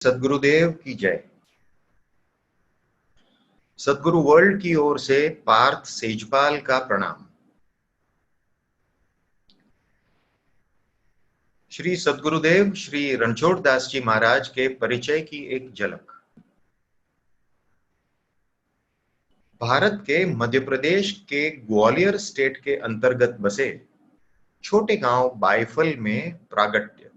सद्गुरुदेव की जय। सद्गुरु वर्ल्ड की ओर से पार्थ सेजपाल का प्रणाम। श्री सद्गुरुदेव श्री रणछोड़ दास जी महाराज के परिचय की एक झलक। भारत के मध्य प्रदेश के ग्वालियर स्टेट के अंतर्गत बसे छोटे गांव बायफल में प्रागट्य।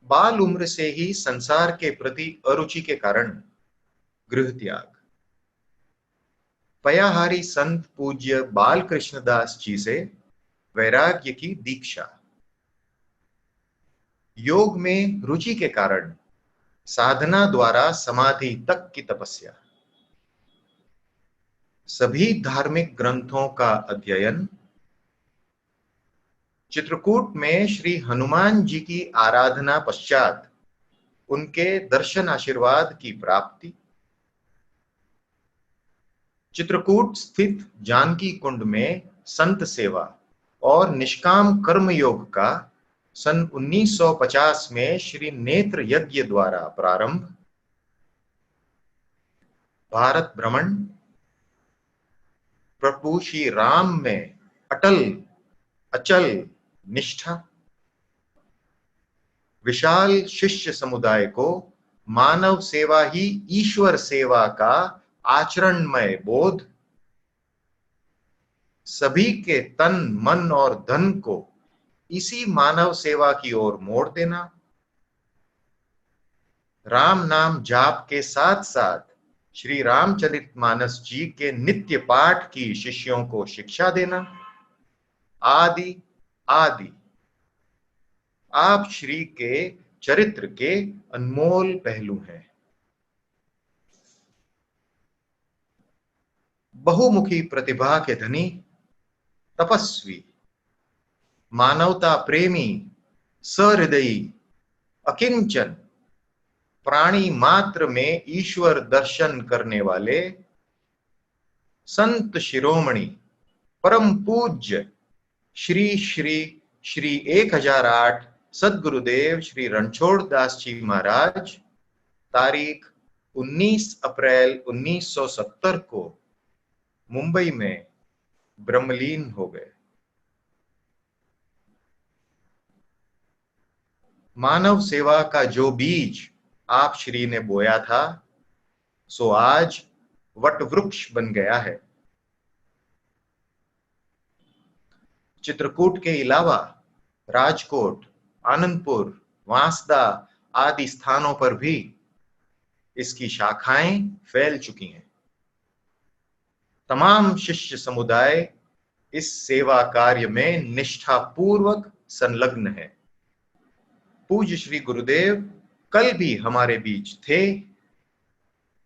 बाल उम्र से ही संसार के प्रति अरुचि के कारण गृह त्याग। पयाहारी संत पूज्य बाल कृष्णदास जी से वैराग्य की दीक्षा। योग में रुचि के कारण साधना द्वारा समाधि तक की तपस्या। सभी धार्मिक ग्रंथों का अध्ययन। चित्रकूट में श्री हनुमान जी की आराधना पश्चात उनके दर्शन आशीर्वाद की प्राप्ति। चित्रकूट स्थित जानकी कुंड में संत सेवा और निष्काम कर्म योग का सन 1950 में श्री नेत्र यज्ञ द्वारा प्रारंभ। भारत भ्रमण। प्रभु श्री राम में अटल अचल निष्ठा। विशाल शिष्य समुदाय को मानव सेवा ही ईश्वर सेवा का आचरणमय बोध। सभी के तन मन और धन को इसी मानव सेवा की ओर मोड़ देना। राम नाम जाप के साथ साथ श्री रामचरितमानस जी के नित्य पाठ की शिष्यों को शिक्षा देना। आदि आदि आप श्री के चरित्र के अनमोल पहलू हैं। बहुमुखी प्रतिभा के धनी, तपस्वी, मानवता प्रेमी, सहृदयी, अकिंचन, प्राणी मात्र में ईश्वर दर्शन करने वाले संत शिरोमणि परम पूज्य श्री श्री श्री 1008 सद्गुरुदेव श्री रणछोड़ दास जी महाराज तारीख 19 अप्रैल 1970 को मुंबई में ब्रह्मलीन हो गए। मानव सेवा का जो बीज आप श्री ने बोया था सो आज वट वृक्ष बन गया है। चित्रकूट के अलावा राजकोट, आनंदपुर, वांसदा आदि स्थानों पर भी इसकी शाखाएं फैल चुकी हैं। तमाम शिष्य समुदाय इस सेवा कार्य में निष्ठापूर्वक संलग्न है। पूज्य श्री गुरुदेव कल भी हमारे बीच थे,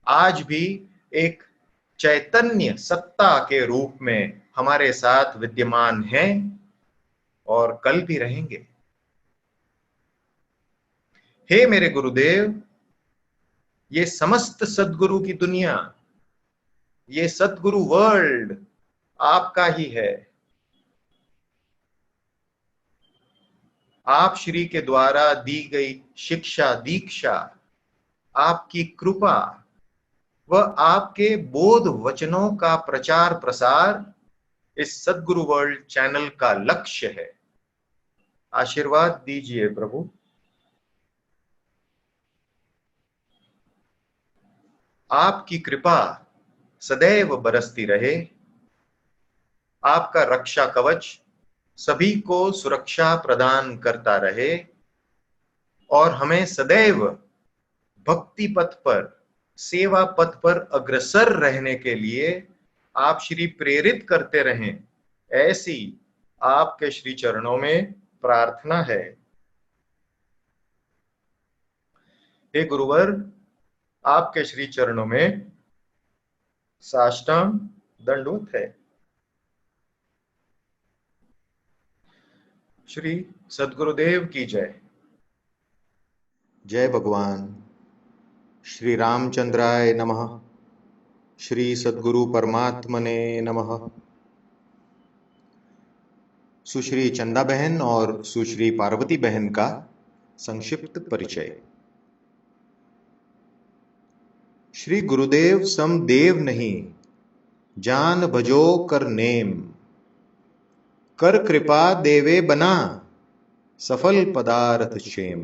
आज भी एक चैतन्य सत्ता के रूप में हमारे साथ विद्यमान हैं और कल भी रहेंगे। हे मेरे गुरुदेव, ये समस्त सद्गुरु की दुनिया, ये सद्गुरु वर्ल्ड आपका ही है। आप श्री के द्वारा दी गई शिक्षा दीक्षा, आपकी कृपा व आपके बोध वचनों का प्रचार प्रसार इस सद्गुरु वर्ल्ड चैनल का लक्ष्य है। आशीर्वाद दीजिए प्रभु। आपकी कृपा सदैव बरसती रहे। आपका रक्षा कवच सभी को सुरक्षा प्रदान करता रहे और हमें सदैव भक्ति पथ पर, सेवा पथ पर अग्रसर रहने के लिए आप श्री प्रेरित करते रहें, ऐसी आपके श्री चरणों में प्रार्थना है। हे गुरुवर, आपके श्री चरणों में साष्टांग दंडवत है। श्री सद्गुरुदेव की जय। जय भगवान। श्री रामचंद्राय नमः। श्री सद्गुरु परमात्मने नमः। सुश्री चंदा बहन और सुश्री पार्वती बहन का संक्षिप्त परिचय। श्री गुरुदेव सम देव नहीं, जान भजो कर नेम, कर कृपा देवे बना, सफल पदार्थ क्षेम।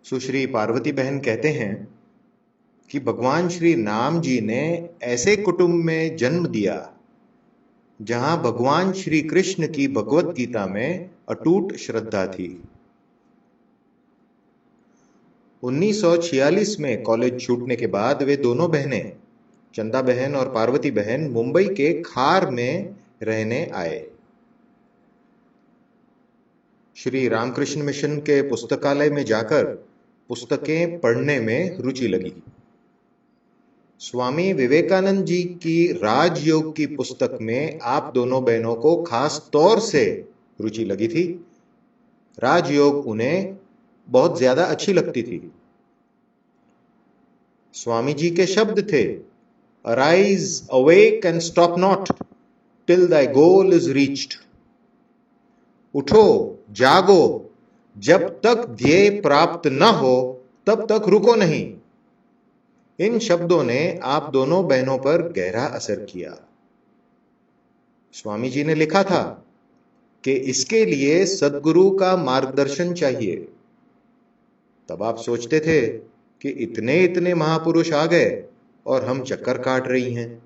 सुश्री पार्वती बहन कहते हैं कि भगवान श्री राम जी ने ऐसे कुटुंब में जन्म दिया जहां भगवान श्री कृष्ण की भगवत गीता में अटूट श्रद्धा थी। 1946 में कॉलेज छूटने के बाद वे दोनों बहनें, चंदा बहन और पार्वती बहन, मुंबई के खार में रहने आए। श्री रामकृष्ण मिशन के पुस्तकालय में जाकर पुस्तकें पढ़ने में रुचि लगी। स्वामी विवेकानंद जी की राजयोग की पुस्तक में आप दोनों बहनों को खास तौर से रुचि लगी थी। राजयोग उन्हें बहुत ज्यादा अच्छी लगती थी। स्वामी जी के शब्द थे, arise awake and stop not till Dai goal is reached. उठो, जागो, जब तक ध्येय प्राप्त न हो तब तक रुको नहीं। इन शब्दों ने आप दोनों बहनों पर गहरा असर किया। स्वामी जी ने लिखा था कि इसके लिए सद्गुरु का मार्गदर्शन चाहिए। तब आप सोचते थे कि इतने इतने महापुरुष आ गए और हम चक्कर काट रही हैं।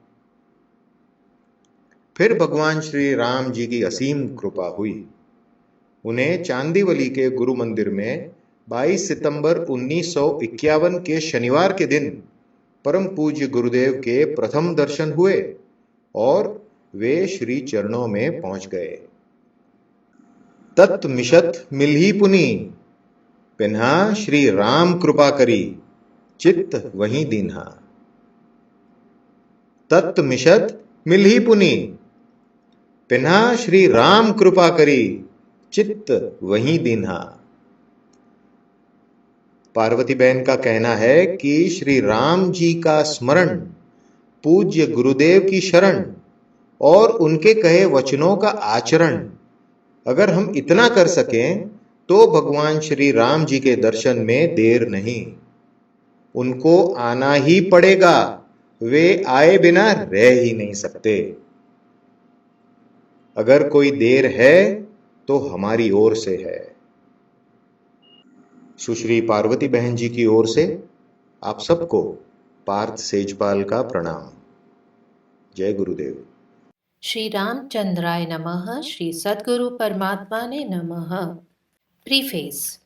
फिर भगवान श्री राम जी की असीम कृपा हुई। उन्हें चांदीवली के गुरु मंदिर में 22 सितंबर 1951 के शनिवार के दिन परम पूज्य गुरुदेव के प्रथम दर्शन हुए और वे श्री चरणों में पहुंच गए। तत् मिशत मिलही पुनी, पिन्हा श्री राम कृपा करी, चित्त वहीं दीन्हा। तत् मिशत मिलही पुनी, पिन्हा श्री राम कृपा करी, चित्त वहीं दीन्हा। पार्वती बहन का कहना है कि श्री राम जी का स्मरण, पूज्य गुरुदेव की शरण और उनके कहे वचनों का आचरण, अगर हम इतना कर सकें तो भगवान श्री राम जी के दर्शन में देर नहीं। उनको आना ही पड़ेगा, वे आए बिना रह ही नहीं सकते। अगर कोई देर है तो हमारी ओर से है। सुश्री पार्वती बहन जी की ओर से आप सबको पार्थ सेजपाल का प्रणाम। जय गुरुदेव। श्री रामचंद्राय नमः, श्री सद्गुरु परमात्मा ने नमः। Preface.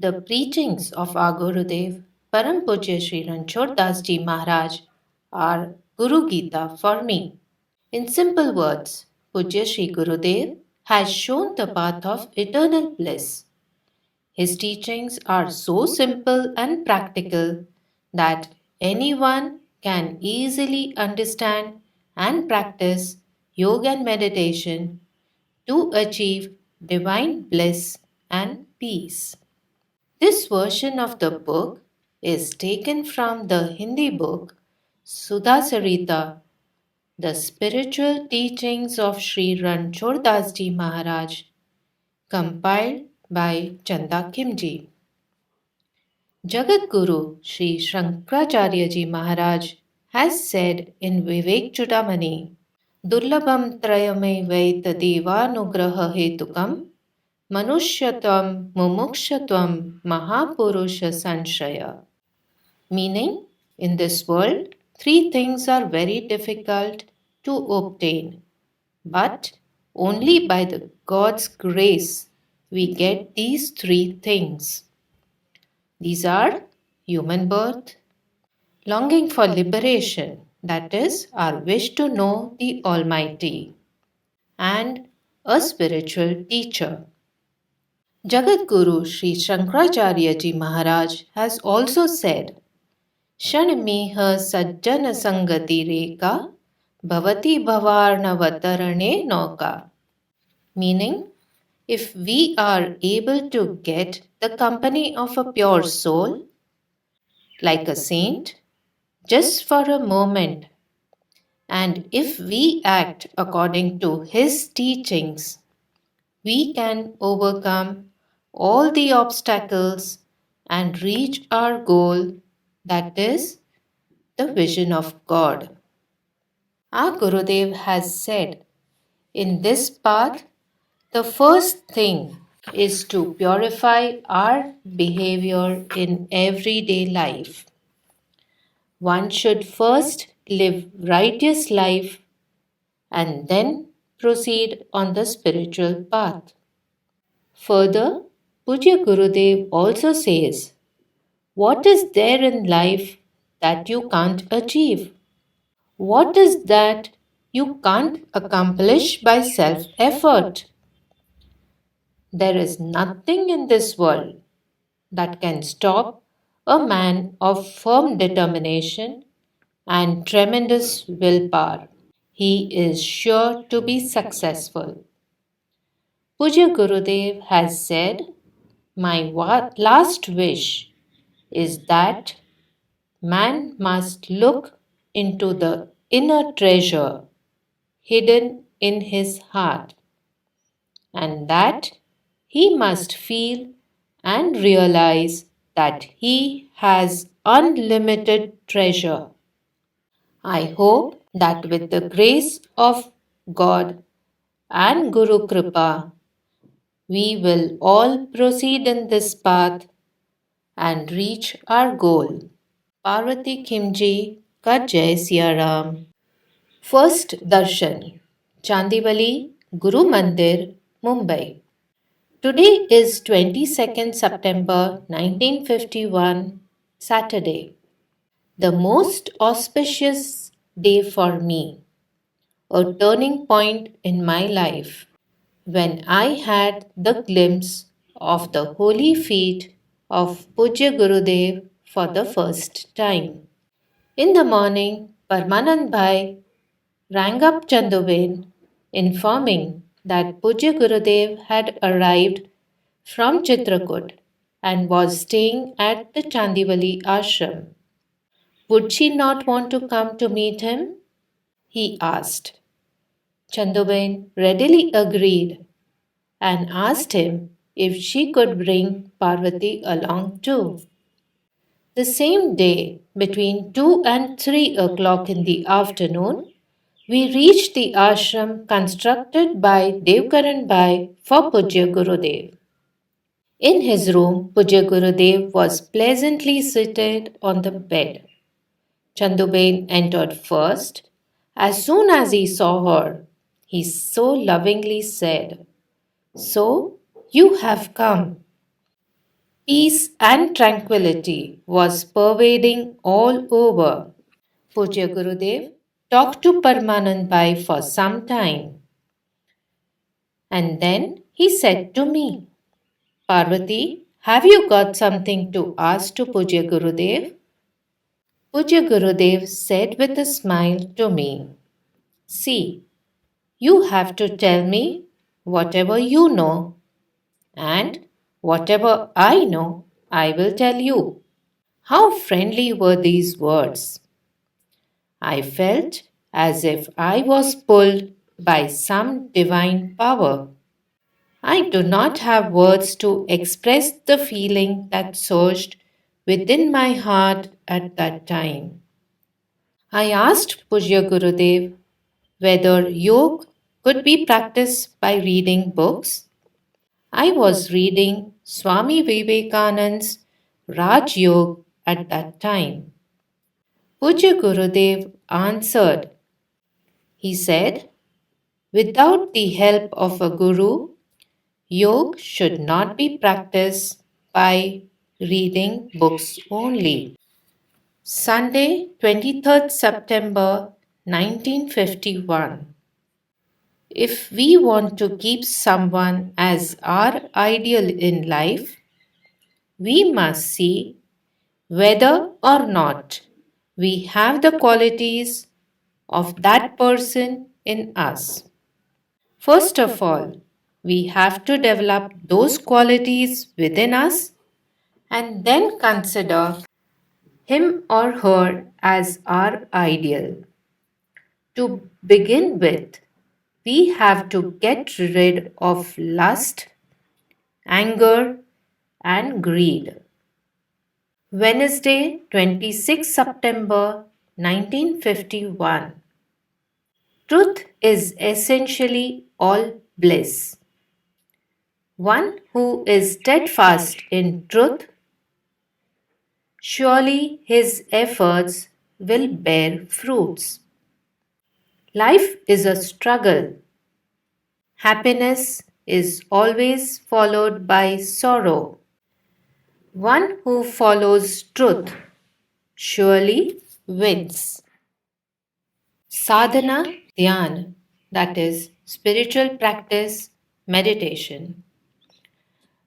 The preachings of our Gurudev, Param Pujya Sri Ranchod Das Ji Maharaj, are Guru Gita for me. In simple words, Pujya Sri Gurudev has shown the path of eternal bliss. His teachings are so simple and practical that anyone can easily understand and practice yoga and meditation to achieve divine bliss and peace. This version of the book is taken from the Hindi book Sudha Sarita, The Spiritual Teachings of Sri Ranchod Das Ji Maharaj, compiled by Chanda Kimji. Jagat Guru Sri Shankaracharya Ji Maharaj has said in Vivek Chudamani, Durlabham trayame vaita devanugraha hetukam manusyatvam mumukshatvam mahapurusha sanshaya. Meaning, in this world, three things are very difficult to obtain, but only by the God's grace we get these three things. These are human birth, longing for liberation, that is, our wish to know the Almighty, and a spiritual teacher. Jagat Guru Sri Shankaracharya Ji Maharaj has also said, Shanmiha sajjana sangati reka bhavati bhavarnavatarane nauka. Meaning, if we are able to get the company of a pure soul, like a saint, just for a moment, and if we act according to his teachings, we can overcome all the obstacles and reach our goal, that is, the vision of God. Our Gurudev has said, in this path, the first thing is to purify our behavior in everyday life. One should first live righteous life and then proceed on the spiritual path. Further, Pujya Gurudev also says, what is there in life that you can't achieve? What is that you can't accomplish by self effort? There is nothing in this world that can stop a man of firm determination and tremendous willpower. He is sure to be successful. Pujya Gurudev has said, my last wish is that man must look into the inner treasure hidden in his heart, and that he must feel and realize that he has unlimited treasure. I hope that with the grace of God and Guru Kripa, we will all proceed in this path and reach our goal. Parvati Khimji ka Jai Siya Ram. First Darshan, Chandivali Guru Mandir, Mumbai. Today is 22nd September 1951, Saturday, the most auspicious day for me, a turning point in my life when I had the glimpse of the holy feet of Pujya Gurudev for the first time. In the morning, Parmanand Bhai rang up Chanduben, informing that Pujya Gurudev had arrived from Chitrakoot and was staying at the Chandivali ashram. Would she not want to come to meet him? He asked. Chanduben readily agreed and asked him if she could bring Parvati along too. The same day, between 2 and 3 o'clock in the afternoon, we reached the ashram constructed by Devkaran Bhai for Pujya Gurudev. In his room, Pujya Gurudev was pleasantly seated on the bed. Chanduben entered first. As soon as he saw her, he so lovingly said, "So, you have come." Peace and tranquility was pervading all over. Pujya Gurudev talked to Parmanand Bhai for some time, and then he said to me, Parvati, have you got something to ask to Pujya Gurudev? Pujya Gurudev said with a smile to me, see, you have to tell me whatever you know, and whatever I know, I will tell you. How friendly were these words! I felt as if I was pulled by some divine power. I do not have words to express the feeling that surged within my heart at that time. I asked Pujya Gurudev whether yoga could be practiced by reading books. I was reading Swami Vivekanand's Raj Yoga at that time. Pujya Gurudev answered. He said, without the help of a guru, yoga should not be practiced by reading books only. Sunday, 23rd September 1951. If we want to keep someone as our ideal in life, we must see whether or not we have the qualities of that person in us. First of all, we have to develop those qualities within us and then consider him or her as our ideal. To begin with, we have to get rid of lust, anger, and greed. Wednesday, 26 September 1951. Truth is essentially all bliss. One who is steadfast in truth, surely his efforts will bear fruits. Life is a struggle. Happiness is always followed by sorrow. One who follows truth surely wins. Sadhana Dhyan, that is, spiritual practice, meditation.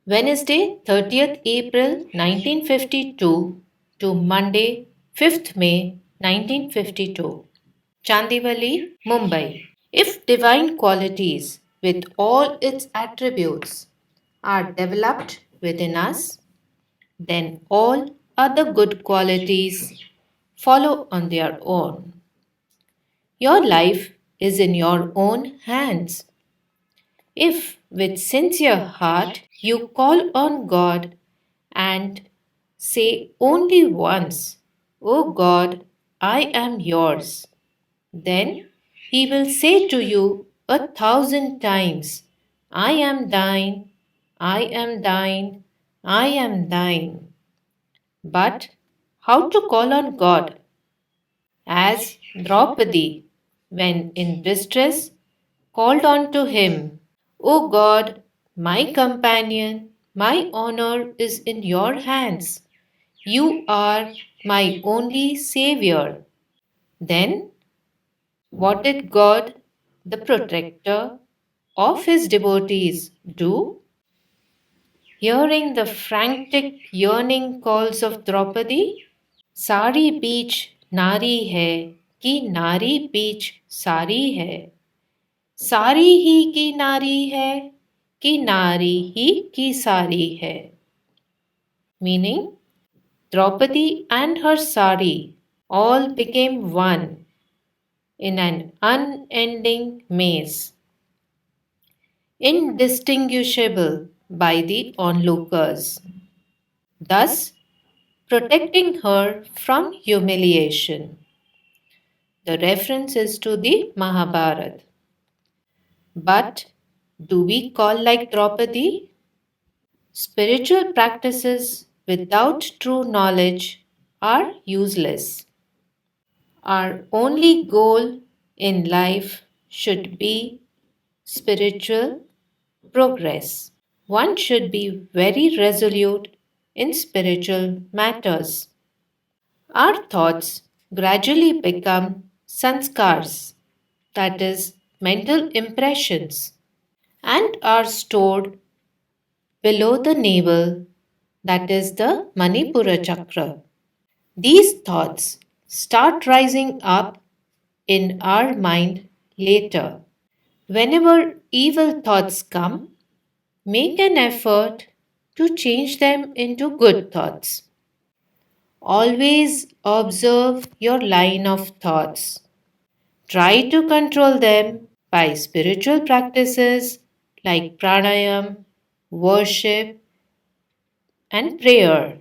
Wednesday, 30th April 1952 to Monday, 5th May 1952. Chandivali, Mumbai. If divine qualities with all its attributes are developed within us, then all other good qualities follow on their own. Your life is in your own hands. If with sincere heart you call on God and say only once, O God, I am yours, then He will say to you 1,000 times, I am thine, I am thine, I am thine. But how to call on God? As Draupadi, when in distress, called on to him, O God, my companion, my honor is in your hands. You are my only Savior. Then, what did God, the protector of his devotees, do? Hearing the frantic, yearning calls of Draupadi, सारी बीच नारी है कि नारी बीच सारी है सारी ही की नारी है कि नारी ही की सारी है. Meaning, Draupadi and her sari all became one in an unending maze, indistinguishable by the onlookers, thus protecting her from humiliation. The reference is to the Mahabharata. But do we call like Draupadi? Spiritual practices without true knowledge are useless. Our only goal in life should be spiritual progress. One should be very resolute in spiritual matters. Our thoughts gradually become sanskars, that is, mental impressions, and are stored below the navel, that is, the Manipura chakra. These thoughts start rising up in our mind later. Whenever evil thoughts come, make an effort to change them into good thoughts. Always observe your line of thoughts. Try to control them by spiritual practices like pranayam, worship, and prayer.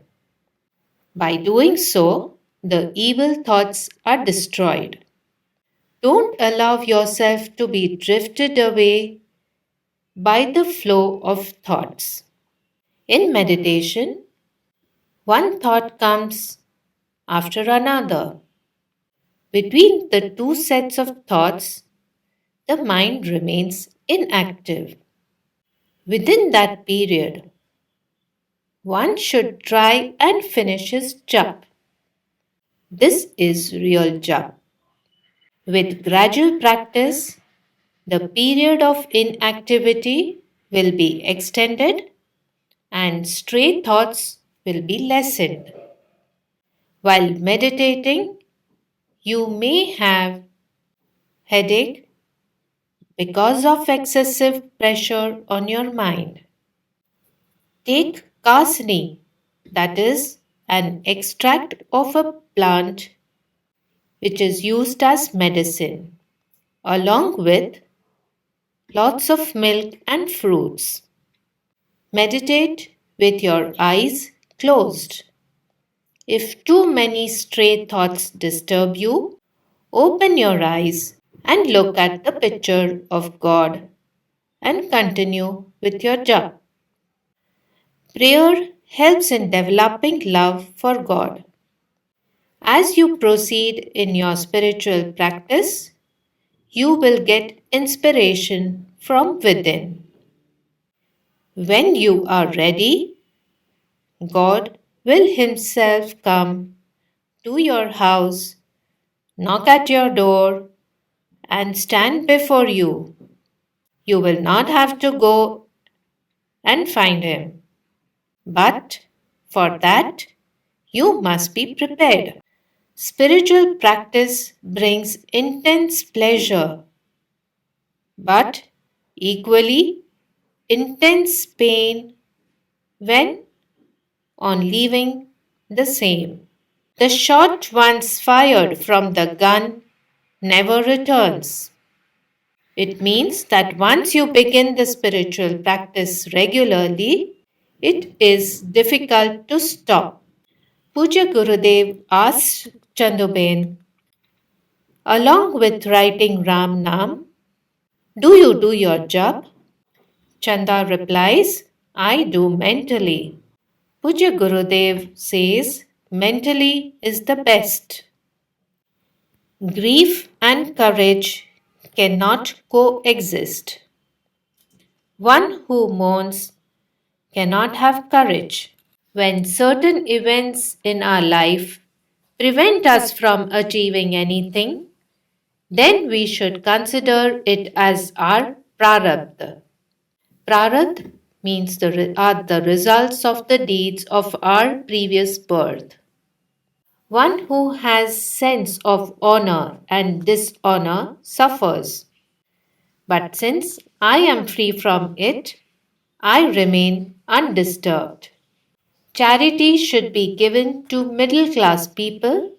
By doing so, the evil thoughts are destroyed. Don't allow yourself to be drifted away by the flow of thoughts. In meditation, one thought comes after another. Between the two sets of thoughts, the mind remains inactive. Within that period, one should try and finish his jap. This is real jap. With gradual practice, the period of inactivity will be extended and stray thoughts will be lessened. While meditating, you may have headache because of excessive pressure on your mind. Take kasni, that is, an extract of a plant which is used as medicine, along with lots of milk and fruits. Meditate with your eyes closed. If too many stray thoughts disturb you, open your eyes and look at the picture of God and continue with your japa. Prayer helps in developing love for God. As you proceed in your spiritual practice, you will get inspiration from within. When you are ready, God will Himself come to your house, knock at your door, and stand before you. You will not have to go and find Him. But for that, you must be prepared. Spiritual practice brings intense pleasure, but equally intense pain when on leaving the same. The shot once fired from the gun never returns. It means that once you begin the spiritual practice regularly, it is difficult to stop. Puja Gurudev asked Chanduben, along with writing Ram Nam, do you do your job? Chanda replies, I do mentally. Puja Gurudev says, mentally is the best. Grief and courage cannot coexist. One who mourns cannot have courage. When certain events in our life prevent us from achieving anything, then we should consider it as our prarabdha. Prarabdha means are the results of the deeds of our previous birth. One who has sense of honor and dishonor suffers. But since I am free from it, I remain undisturbed. Charity should be given to middle class people.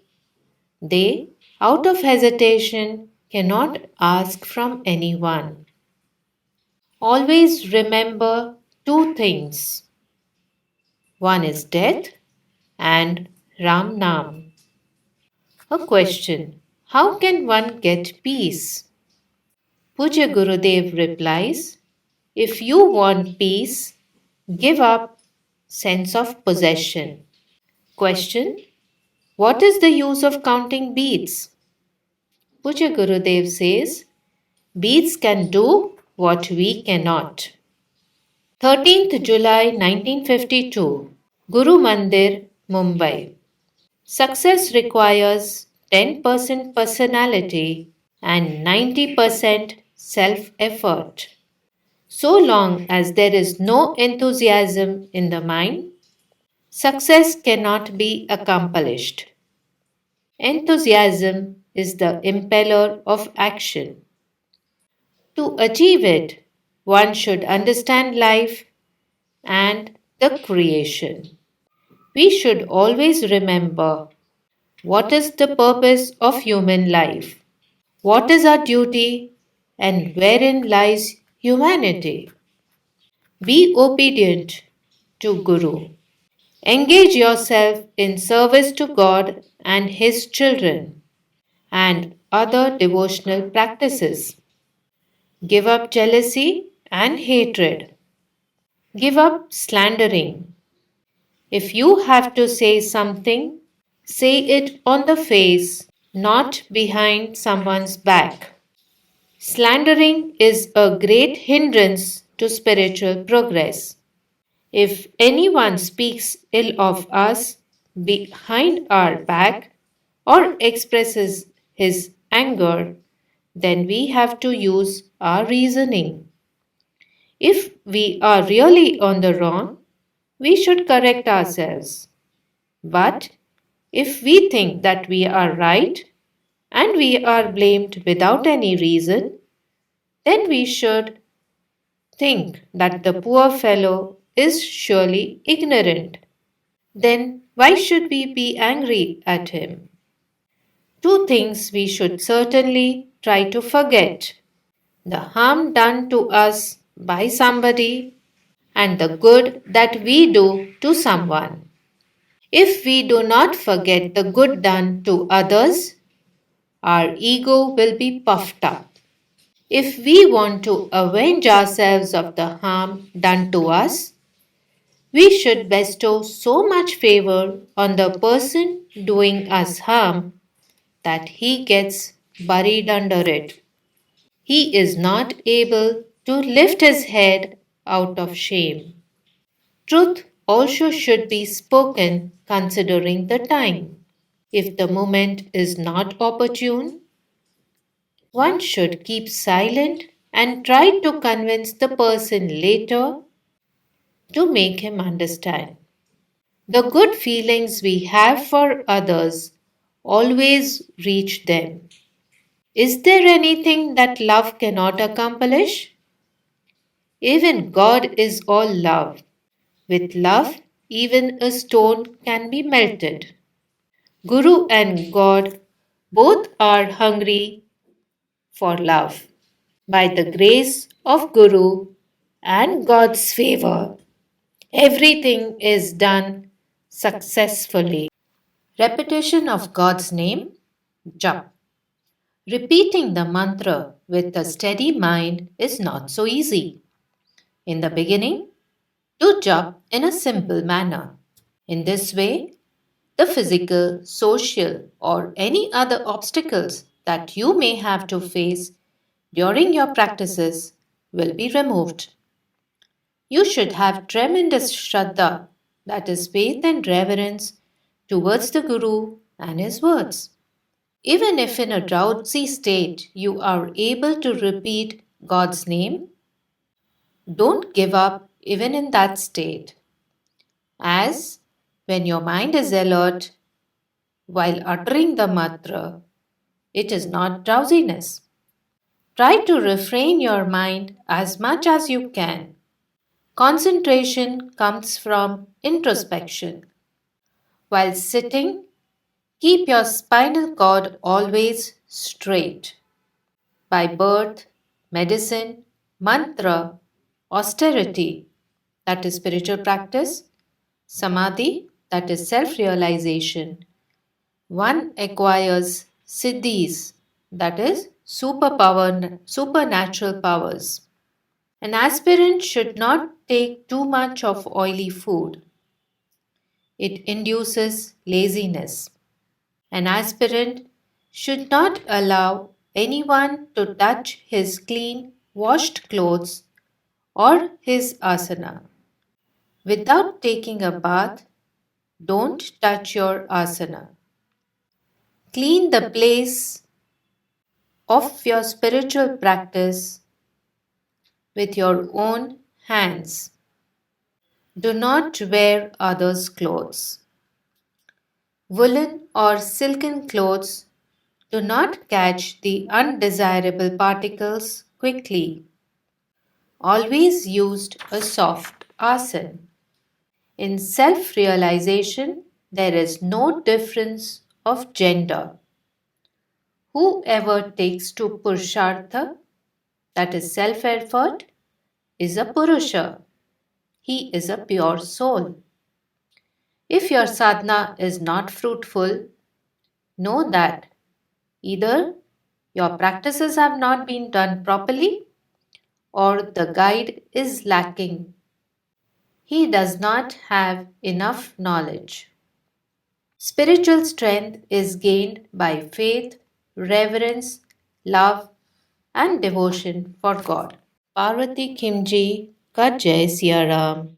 They, out of hesitation, cannot ask from anyone. Always remember two things. One is death and Ram Nam. A question: how can one get peace? Puja Gurudev replies, if you want peace, give up sense of possession. Question: what is the use of counting beads? Puja Gurudev says, beads can do what we cannot. 13th July 1952, Guru Mandir, Mumbai. Success requires 10% personality and 90% self effort. So long as there is no enthusiasm in the mind, success cannot be accomplished. Enthusiasm is the impeller of action. To achieve it, one should understand life and the creation. We should always remember what is the purpose of human life, what is our duty, and wherein lies humanity. Be obedient to Guru. Engage yourself in service to God and His children and other devotional practices. Give up jealousy and hatred. Give up slandering. If you have to say something, say it on the face, not behind someone's back. Slandering is a great hindrance to spiritual progress. If anyone speaks ill of us behind our back or expresses his anger, then we have to use our reasoning. If we are really on the wrong, we should correct ourselves. But if we think that we are right and we are blamed without any reason, then we should think that the poor fellow is surely ignorant. Then why should we be angry at him? Two things we should certainly try to forget: the harm done to us by somebody and the good that we do to someone. If we do not forget the good done to others, our ego will be puffed up. If we want to avenge ourselves of the harm done to us, we should bestow so much favor on the person doing us harm that he gets buried under it. He is not able to lift his head out of shame. Truth also should be spoken considering the time. If the moment is not opportune, one should keep silent and try to convince the person later to make him understand. The good feelings we have for others always reach them. Is there anything that love cannot accomplish? Even God is all love. With love, even a stone can be melted. Guru and God both are hungry for love. By the grace of Guru and God's favor, everything is done successfully. Repetition of God's name, Jap. Repeating the mantra with a steady mind is not so easy. In the beginning, do Jap in a simple manner. In this way, the physical, social, or any other obstacles that you may have to face during your practices will be removed. You should have tremendous Shraddha, that is, faith and reverence, towards the Guru and his words. Even if in a drowsy state you are able to repeat God's name, don't give up even in that state, as when your mind is alert while uttering the mantra, it is not drowsiness. Try to refrain your mind as much as you can. Concentration comes from introspection. While sitting, keep your spinal cord always straight. By birth, medicine, mantra, austerity, that is spiritual practice, samadhi, that is self realization, one acquires siddhis, that is supernatural powers. An aspirant should not take too much of oily food. It induces laziness. An aspirant should not allow anyone to touch his clean, washed clothes or his asana. Without taking a bath, don't touch your asana. Clean the place of your spiritual practice with your own hands. Do not wear others' clothes. Woolen or silken clothes do not catch the undesirable particles quickly. Always used a soft asana. In self realization, there is no difference of gender. Whoever takes to Purushartha, that is self effort, is a Purusha. He is a pure soul. If your sadhana is not fruitful, know that either your practices have not been done properly or the guide is lacking. He does not have enough knowledge. Spiritual strength is gained by faith, reverence, love, and devotion for God. Parvati Kimji ka Jai Siya Ram.